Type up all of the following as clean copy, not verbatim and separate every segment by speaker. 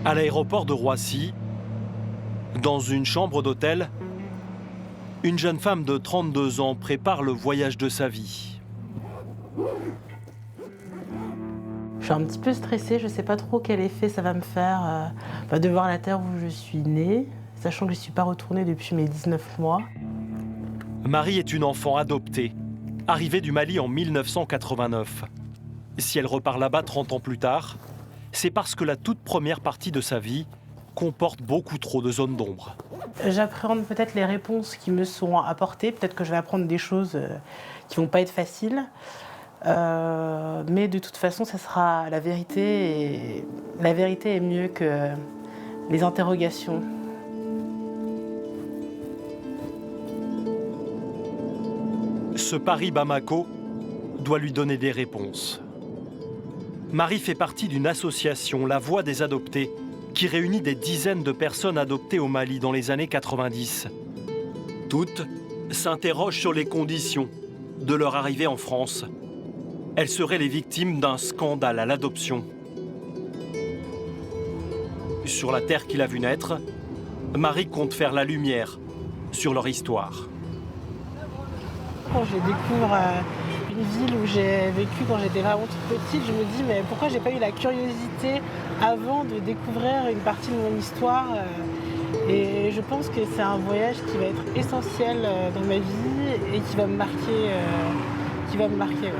Speaker 1: À l'aéroport de Roissy, dans une chambre d'hôtel, une jeune femme de 32 ans prépare le voyage de sa vie.
Speaker 2: Je suis un petit peu stressée, je ne sais pas trop quel effet ça va me faire de voir la terre où je suis née, sachant que je ne suis pas retournée depuis mes 19 mois.
Speaker 1: Marie est une enfant adoptée, arrivée du Mali en 1989. Si elle repart là-bas 30 ans plus tard, c'est parce que la toute première partie de sa vie comporte beaucoup trop de zones d'ombre.
Speaker 2: J'appréhende peut-être les réponses qui me sont apportées, peut-être que je vais apprendre des choses qui ne vont pas être faciles. Mais de toute façon, ça sera la vérité, et la vérité est mieux que les interrogations.
Speaker 1: Ce Paris-Bamako doit lui donner des réponses. Marie fait partie d'une association, La Voix des Adoptés, qui réunit des dizaines de personnes adoptées au Mali dans les années 90. Toutes s'interrogent sur les conditions de leur arrivée en France. Elles seraient les victimes d'un scandale à l'adoption. Sur la terre qu'il a vu naître, Marie compte faire la lumière sur leur histoire.
Speaker 2: Quand je découvre une ville où j'ai vécu quand j'étais vraiment toute petite, je me dis mais pourquoi j'ai pas eu la curiosité avant de découvrir une partie de mon histoire et je pense que c'est un voyage qui va être essentiel dans ma vie et qui va me marquer. Ouais.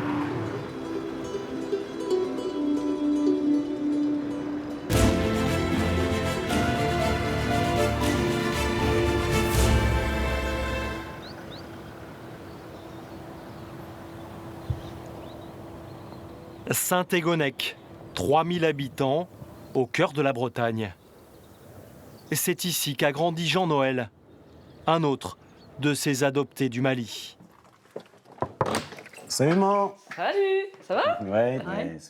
Speaker 1: Saint-Égonec, 3000 habitants, au cœur de la Bretagne. C'est ici qu'a grandi Jean-Noël, un autre de ces adoptés du Mali.
Speaker 3: Salut maman.
Speaker 4: Salut, ça va?
Speaker 3: Ouais.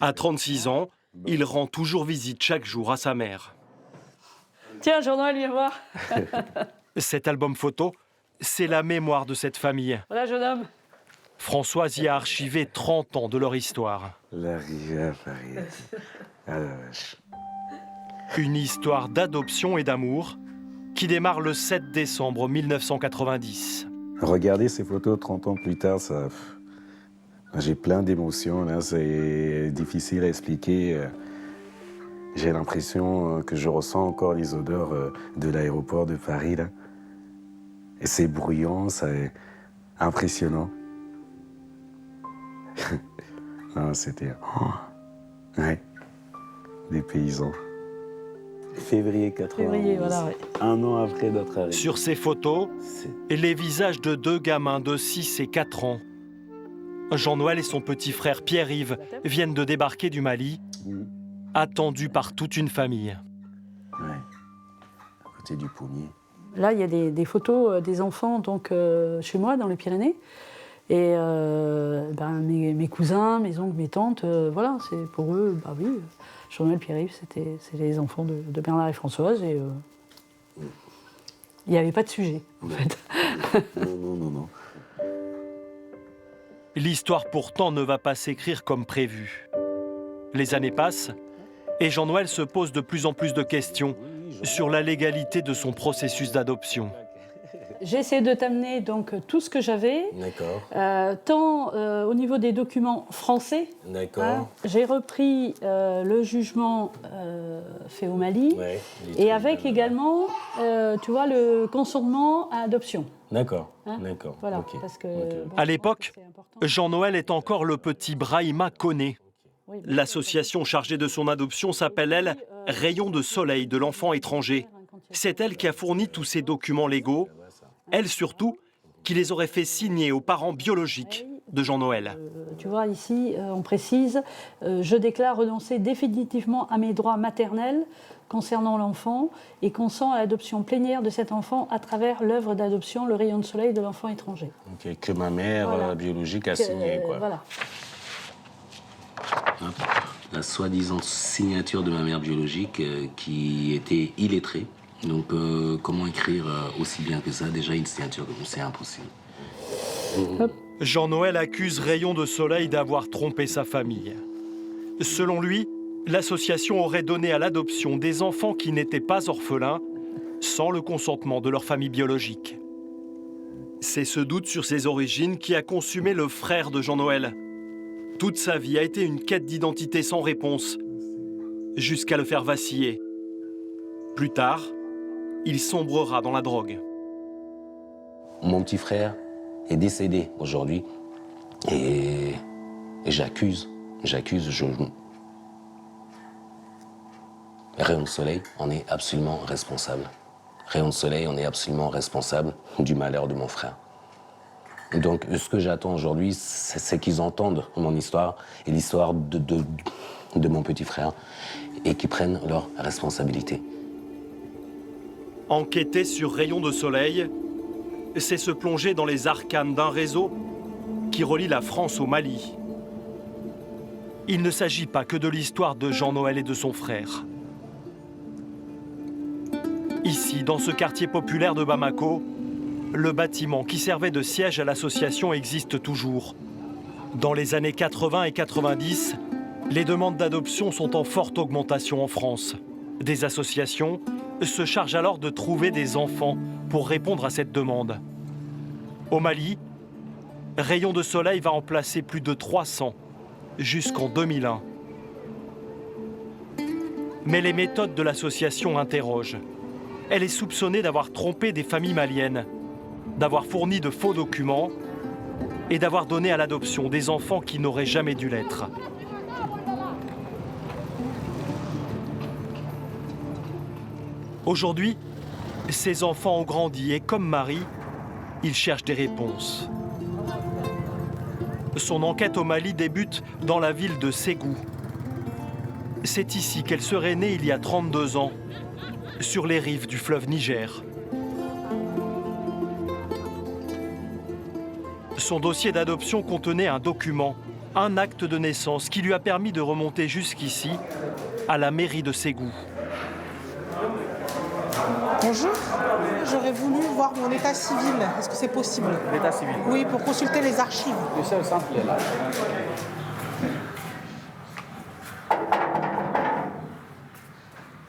Speaker 1: À 36 ans, il rend toujours visite chaque jour à sa mère.
Speaker 4: Tiens, Jean-Noël, viens voir.
Speaker 1: Cet album photo, c'est la mémoire de cette famille.
Speaker 4: Voilà, jeune homme.
Speaker 1: Françoise y a archivé 30 ans de leur histoire.
Speaker 3: L'arrivée à Paris. Ah la vache.
Speaker 1: Une histoire d'adoption et d'amour qui démarre le 7 décembre 1990.
Speaker 3: Regardez ces photos 30 ans plus tard, ça... J'ai plein d'émotions, là, c'est difficile à expliquer. J'ai l'impression que je ressens encore les odeurs de l'aéroport de Paris, là. Et c'est bruyant, c'est impressionnant. Non, c'était... Ouais, des paysans. Février 91.
Speaker 4: Février, voilà, ouais.
Speaker 3: Un an après notre arrivée.
Speaker 1: Sur ces photos, les visages de deux gamins de 6 et 4 ans. Jean-Noël et son petit frère Pierre-Yves viennent de débarquer du Mali, attendus par toute une famille.
Speaker 3: Ouais, à côté du pommier.
Speaker 4: Là, il y a des photos des enfants donc, chez moi, dans les Pyrénées. Et mes cousins, mes oncles, mes tantes, voilà, c'est pour eux, bah oui, Jean-Noël, Pierre-Yves, c'est les enfants de Bernard et Françoise. Et il n'y avait pas de sujet, en fait.
Speaker 3: Non.
Speaker 1: L'histoire pourtant ne va pas s'écrire comme prévu. Les années passent et Jean-Noël se pose de plus en plus de questions sur la légalité de son processus d'adoption.
Speaker 4: J'ai essayé de t'amener donc tout ce que j'avais, tant au niveau des documents français.
Speaker 3: D'accord.
Speaker 4: J'ai repris le jugement fait au Mali et avec également, tu vois, le consentement à adoption.
Speaker 3: D'accord.
Speaker 4: Voilà,
Speaker 3: Ok.
Speaker 4: parce que
Speaker 1: À l'époque, Jean-Noël est encore le petit Brahima Koné. L'association chargée de son adoption s'appelle, elle, Rayon de soleil de l'enfant étranger. C'est elle qui a fourni tous ces documents légaux, elle surtout, qui les aurait fait signer aux parents biologiques de Jean-Noël.
Speaker 4: Tu vois, ici, on précise, je déclare renoncer définitivement à mes droits maternels concernant l'enfant et consens à l'adoption plénière de cet enfant à travers l'œuvre d'adoption Le Rayon de soleil de l'enfant étranger.
Speaker 3: Ok, que ma mère biologique a signé, quoi.
Speaker 4: Voilà.
Speaker 5: La soi-disant signature de ma mère biologique qui était illettrée. Donc, comment écrire aussi bien que ça? Déjà, une signature, c'est impossible.
Speaker 1: Jean-Noël accuse Rayon de soleil d'avoir trompé sa famille. Selon lui, l'association aurait donné à l'adoption des enfants qui n'étaient pas orphelins, sans le consentement de leur famille biologique. C'est ce doute sur ses origines qui a consumé le frère de Jean-Noël. Toute sa vie a été une quête d'identité sans réponse, jusqu'à le faire vaciller. Plus tard, il sombrera dans la drogue.
Speaker 5: Mon petit frère est décédé aujourd'hui et j'accuse. Rayon de Soleil, on est absolument responsable. Rayon de Soleil, on est absolument responsable du malheur de mon frère. Donc, ce que j'attends aujourd'hui, c'est qu'ils entendent mon histoire et l'histoire de mon petit frère et qu'ils prennent leurs responsabilités.
Speaker 1: Enquêter sur Rayon de Soleil, c'est se plonger dans les arcanes d'un réseau qui relie la France au Mali. Il ne s'agit pas que de l'histoire de Jean-Noël et de son frère. Ici, dans ce quartier populaire de Bamako, le bâtiment qui servait de siège à l'association existe toujours. Dans les années 80 et 90, les demandes d'adoption sont en forte augmentation en France. Des associations se chargent alors de trouver des enfants pour répondre à cette demande. Au Mali, Rayon de Soleil va en placer plus de 300 jusqu'en 2001. Mais les méthodes de l'association interrogent. Elle est soupçonnée d'avoir trompé des familles maliennes, d'avoir fourni de faux documents et d'avoir donné à l'adoption des enfants qui n'auraient jamais dû l'être. Aujourd'hui, ces enfants ont grandi et comme Marie, ils cherchent des réponses. Son enquête au Mali débute dans la ville de Ségou. C'est ici qu'elle serait née il y a 32 ans, sur les rives du fleuve Niger. Son dossier d'adoption contenait un document, un acte de naissance qui lui a permis de remonter jusqu'ici, à la mairie de Ségou.
Speaker 2: Bonjour, j'aurais voulu voir mon état civil. Est-ce que c'est possible?
Speaker 6: L'état civil.
Speaker 2: Oui, pour consulter les archives.
Speaker 6: Le seul simple est là.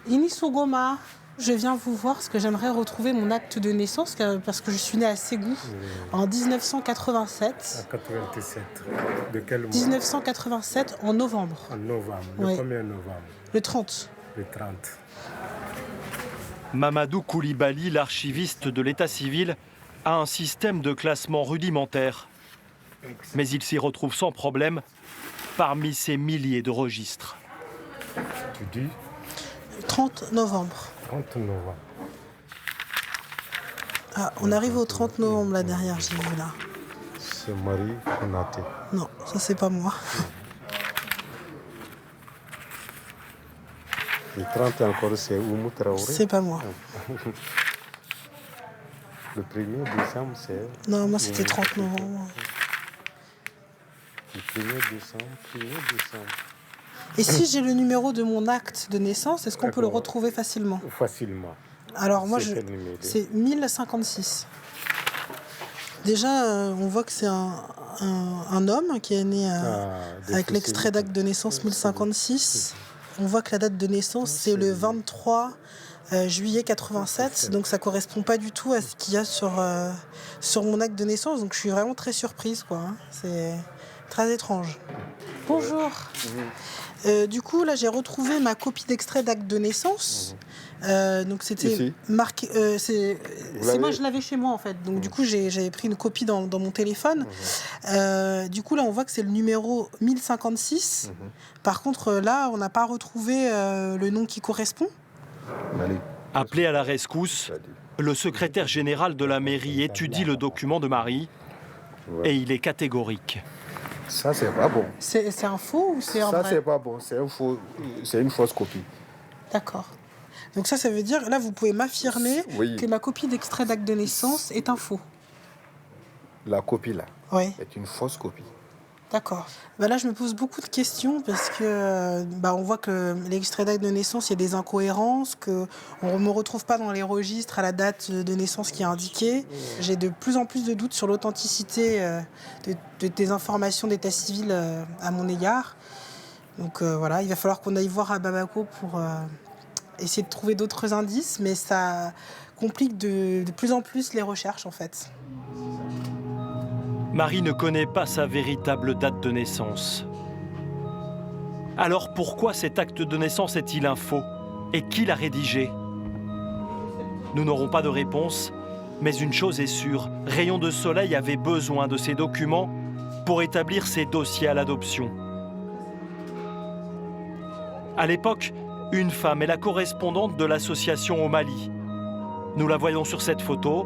Speaker 2: Inis Ogoma, je viens vous voir parce que j'aimerais retrouver mon acte de naissance parce que je suis née à Ségou en 1987.
Speaker 7: En 97. De quel mois?
Speaker 2: 1987 en novembre.
Speaker 7: En novembre.
Speaker 2: Oui.
Speaker 7: Le combien novembre?
Speaker 2: Le 30.
Speaker 7: Le 30.
Speaker 1: Mamadou Koulibaly, l'archiviste de l'état civil, a un système de classement rudimentaire. Mais il s'y retrouve sans problème parmi ces milliers de registres.
Speaker 7: Tu dis
Speaker 2: 30 novembre.
Speaker 7: 30 novembre.
Speaker 2: Ah, on arrive au 30 novembre là derrière, j'ai vu là.
Speaker 7: C'est Marie Konaté.
Speaker 2: Non, ça c'est pas moi.
Speaker 7: Le 30 encore, c'est Oumou Traoré.
Speaker 2: C'est pas moi.
Speaker 7: Le 1er décembre, c'est...
Speaker 2: Non, moi c'était 30 novembre.
Speaker 7: Le 1er décembre.
Speaker 2: Et si j'ai le numéro de mon acte de naissance, est-ce qu'on peut le
Speaker 7: D'accord.
Speaker 2: retrouver facilement?
Speaker 7: Facilement.
Speaker 2: Alors moi,
Speaker 7: C'est quel numéro?
Speaker 2: c'est 1056. Déjà, on voit que c'est un homme qui est né avec l'extrait d'acte de naissance 1056. On voit que la date de naissance, c'est le 23 juillet 87. Donc ça ne correspond pas du tout à ce qu'il y a sur mon acte de naissance. Donc je suis vraiment très surprise, quoi. C'est très étrange. Bonjour. Du coup, là, j'ai retrouvé ma copie d'extrait d'acte de naissance. Donc c'était
Speaker 7: Ici.
Speaker 2: marqué. C'est moi, je l'avais chez moi en fait. Donc du coup, j'avais pris une copie dans mon téléphone. Du coup, là, on voit que c'est le numéro 1056. Par contre, là, on n'a pas retrouvé le nom qui correspond.
Speaker 1: Appelé à la rescousse, le secrétaire général de la mairie étudie le document de Marie et il est catégorique.
Speaker 7: Ça, c'est pas bon.
Speaker 2: C'est un faux ou c'est un
Speaker 7: Ça,
Speaker 2: vrai?
Speaker 7: c'est pas bon. C'est une fausse copie.
Speaker 2: D'accord. Donc ça veut dire, là, vous pouvez m'affirmer
Speaker 7: Oui.
Speaker 2: que ma copie d'extrait d'acte de naissance est un faux.
Speaker 7: La copie, là,
Speaker 2: Oui.
Speaker 7: est une fausse copie.
Speaker 2: D'accord. Bah là, je me pose beaucoup de questions parce que on voit que l'extrait d'acte de naissance, il y a des incohérences, qu'on ne me retrouve pas dans les registres à la date de naissance qui est indiquée. J'ai de plus en plus de doutes sur l'authenticité de tes informations d'état civil à mon égard. Donc voilà, il va falloir qu'on aille voir à Bamako pour essayer de trouver d'autres indices, mais ça complique de plus en plus les recherches en fait.
Speaker 1: Marie ne connaît pas sa véritable date de naissance. Alors pourquoi cet acte de naissance est-il un faux? Et qui l'a rédigé? Nous n'aurons pas de réponse, mais une chose est sûre, Rayon de Soleil avait besoin de ces documents pour établir ses dossiers à l'adoption. À l'époque, une femme est la correspondante de l'association au Mali. Nous la voyons sur cette photo.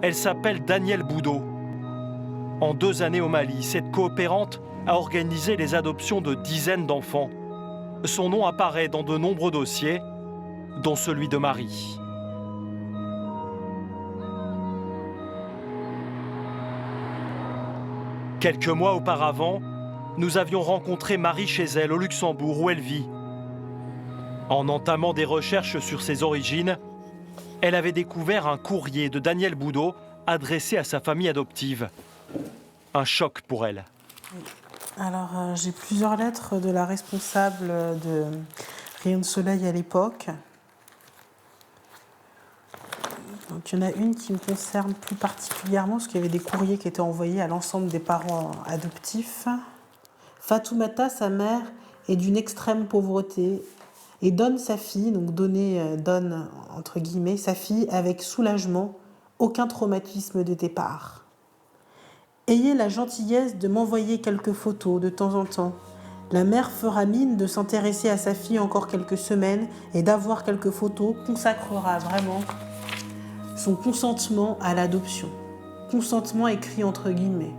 Speaker 1: Elle s'appelle Danielle Boudot. En 2 années au Mali, cette coopérante a organisé les adoptions de dizaines d'enfants. Son nom apparaît dans de nombreux dossiers, dont celui de Marie. Quelques mois auparavant, nous avions rencontré Marie chez elle au Luxembourg où elle vit. En entamant des recherches sur ses origines, elle avait découvert un courrier de Danielle Boudot adressé à sa famille adoptive. Un choc pour elle.
Speaker 2: Alors j'ai plusieurs lettres de la responsable de Rayon de Soleil à l'époque. Donc il y en a une qui me concerne plus particulièrement parce qu'il y avait des courriers qui étaient envoyés à l'ensemble des parents adoptifs. Fatoumata, sa mère, est d'une extrême pauvreté et donne sa fille, donc donne entre guillemets, sa fille avec soulagement, aucun traumatisme de départ. Ayez la gentillesse de m'envoyer quelques photos de temps en temps. La mère fera mine de s'intéresser à sa fille encore quelques semaines et d'avoir quelques photos consacrera vraiment son consentement à l'adoption. Consentement écrit entre guillemets.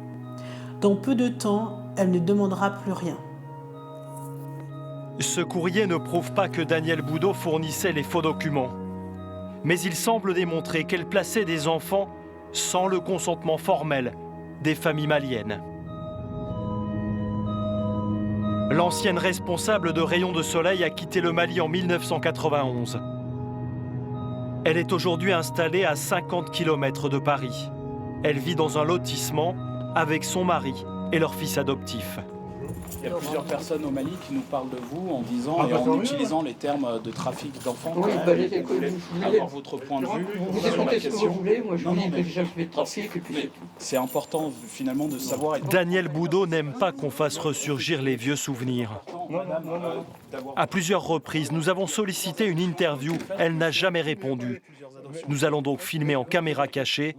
Speaker 2: Dans peu de temps, elle ne demandera plus rien.
Speaker 1: Ce courrier ne prouve pas que Danielle Boudot fournissait les faux documents. Mais il semble démontrer qu'elle plaçait des enfants sans le consentement formel des familles maliennes. L'ancienne responsable de Rayon de Soleil a quitté le Mali en 1991. Elle est aujourd'hui installée à 50 km de Paris. Elle vit dans un lotissement avec son mari et leur fils adoptif.
Speaker 6: Il y a plusieurs personnes au Mali qui nous parlent de vous en disant et en utilisant les termes de trafic d'enfants.
Speaker 8: Oui,
Speaker 6: je voulais avoir votre point de vue.
Speaker 8: Vous racontez ce que vous voulez, moi je vous dis que déjà je fais de trafic et puis
Speaker 6: c'est important finalement de savoir.
Speaker 1: Danielle Boudot n'aime pas qu'on fasse ressurgir les vieux souvenirs. À plusieurs reprises, nous avons sollicité une interview. Elle n'a jamais répondu. Nous allons donc filmer en caméra cachée.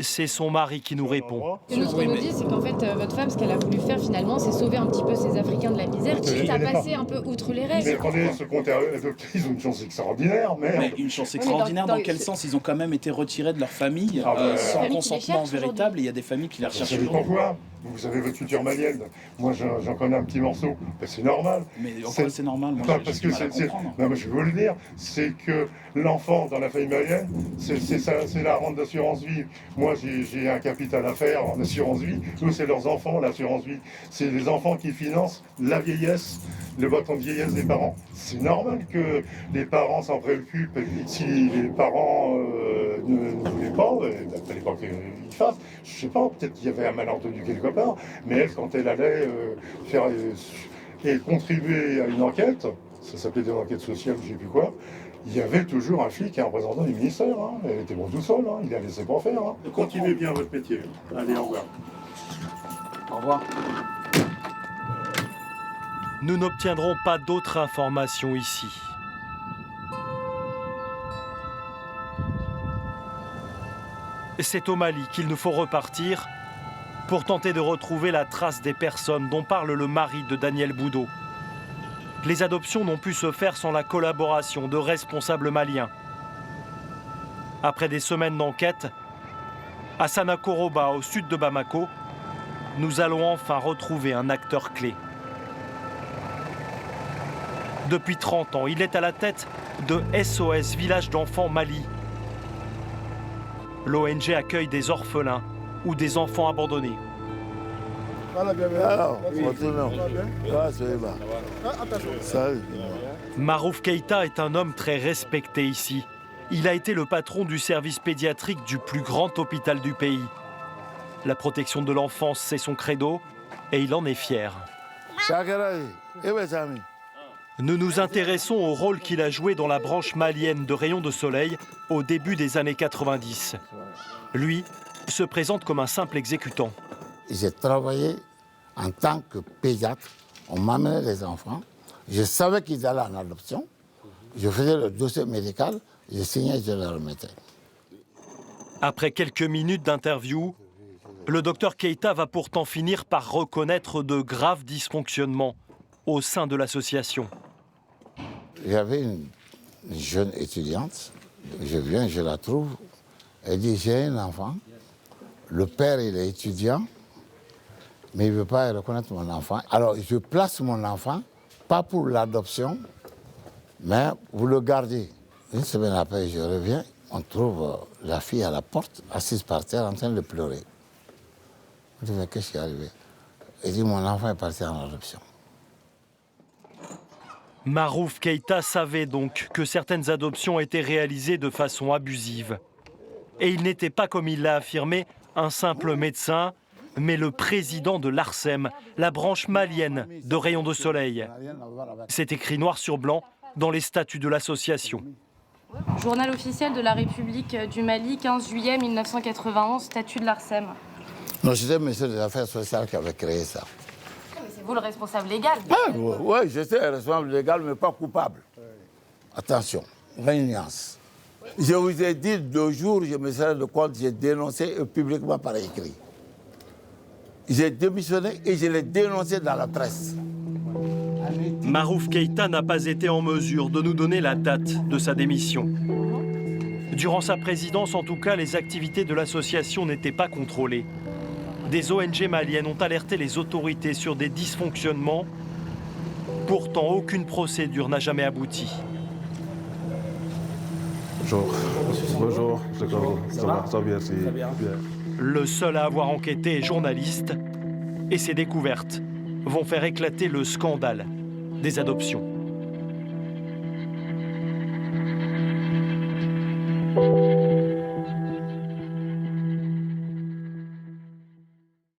Speaker 1: C'est son mari qui nous répond.
Speaker 9: Nous, ce qu'on nous dit, c'est qu'en fait, votre femme, ce qu'elle a voulu faire finalement, c'est sauver un petit peu ces Africains de la misère, quitte à passer un peu outre les règles.
Speaker 10: Mais attendez, ceux qui ont été adoptés, ils ont une chance extraordinaire,
Speaker 6: mais une chance extraordinaire dans quel sens? Ils ont quand même été retirés de leur famille sans consentement véritable, et il y a des familles qui les recherchent.
Speaker 10: Vous savez pourquoi? Vous avez votre culture malienne. Moi, j'en connais un petit morceau. Ben, c'est normal.
Speaker 6: Mais pourquoi c'est normal? Moi,
Speaker 10: parce que non, mais je vais vous le dire. C'est que l'enfant dans la famille malienne, c'est la rente d'assurance vie. Moi, j'ai un capital à faire en assurance vie. Eux, c'est leurs enfants, l'assurance vie. C'est les enfants qui financent la vieillesse, le bâton de vieillesse des parents. C'est normal que les parents s'en préoccupent. Si les parents ne voulaient pas, il fallait pas qu'ils fassent. Je sais pas, peut-être qu'il y avait un malentendu quelque part, mais elle, quand elle allait faire et contribuer à une enquête, ça s'appelait des enquêtes sociales, je sais plus quoi, il y avait toujours un flic et un représentant du ministère. Hein. Elle était bon tout seul, hein. Il la laissait pas faire. Hein. Continuez bien votre métier. Allez, au revoir.
Speaker 6: Au revoir.
Speaker 1: Nous n'obtiendrons pas d'autres informations ici. C'est au Mali qu'il nous faut repartir pour tenter de retrouver la trace des personnes dont parle le mari de Danielle Boudot. Les adoptions n'ont pu se faire sans la collaboration de responsables maliens. Après des semaines d'enquête, à Sanakoroba, au sud de Bamako, nous allons enfin retrouver un acteur clé. Depuis 30 ans, il est à la tête de SOS Village d'enfants Mali. L'ONG accueille des orphelins ou des enfants abandonnés. Marouf Keïta est un homme très respecté ici. Il a été le patron du service pédiatrique du plus grand hôpital du pays. La protection de l'enfance, c'est son credo et il en est fier. Nous nous intéressons au rôle qu'il a joué dans la branche malienne de Rayons de Soleil au début des années 90. Lui se présente comme un simple exécutant.
Speaker 11: J'ai travaillé en tant que pédiatre. On m'amenait les enfants. Je savais qu'ils allaient en adoption. Je faisais le dossier médical. Je signais, je le remettais.
Speaker 1: Après quelques minutes d'interview, le docteur Keïta va pourtant finir par reconnaître de graves dysfonctionnements au sein de l'association.
Speaker 11: J'avais une jeune étudiante. Je viens, je la trouve. Elle dit, j'ai un enfant. Le père, il est étudiant, mais il ne veut pas reconnaître mon enfant. Alors, je place mon enfant, pas pour l'adoption, mais vous le gardez. Une semaine après, je reviens, on trouve la fille à la porte, assise par terre, en train de pleurer. Je dis, mais qu'est-ce qui est arrivé? Il dit, mon enfant est parti en adoption.
Speaker 1: Marouf Keïta savait donc que certaines adoptions étaient réalisées de façon abusive. Et il n'était pas, comme il l'a affirmé, un simple médecin, mais le président de l'ARSEM, la branche malienne de Rayons de Soleil. C'est écrit noir sur blanc dans les statuts de l'association.
Speaker 12: Journal officiel de la République du Mali, 15 juillet 1991, statut de l'ARSEM.
Speaker 11: Non, c'était le ministre des Affaires sociales qui avait créé ça.
Speaker 12: C'est vous le responsable légal?
Speaker 11: Oui, j'étais responsable légal, mais pas coupable. Attention, réuniance. Je vous ai dit 2 jours, je me serais de compte, j'ai dénoncé publiquement par écrit. J'ai démissionné et je l'ai dénoncé dans la presse.
Speaker 1: Marouf Keïta n'a pas été en mesure de nous donner la date de sa démission. Durant sa présidence, en tout cas, les activités de l'association n'étaient pas contrôlées. Des ONG maliennes ont alerté les autorités sur des dysfonctionnements. Pourtant, aucune procédure n'a jamais abouti.
Speaker 13: Bonjour. Bonjour. Ça va merci.
Speaker 1: Le seul à avoir enquêté est journaliste. Et ses découvertes vont faire éclater le scandale des adoptions.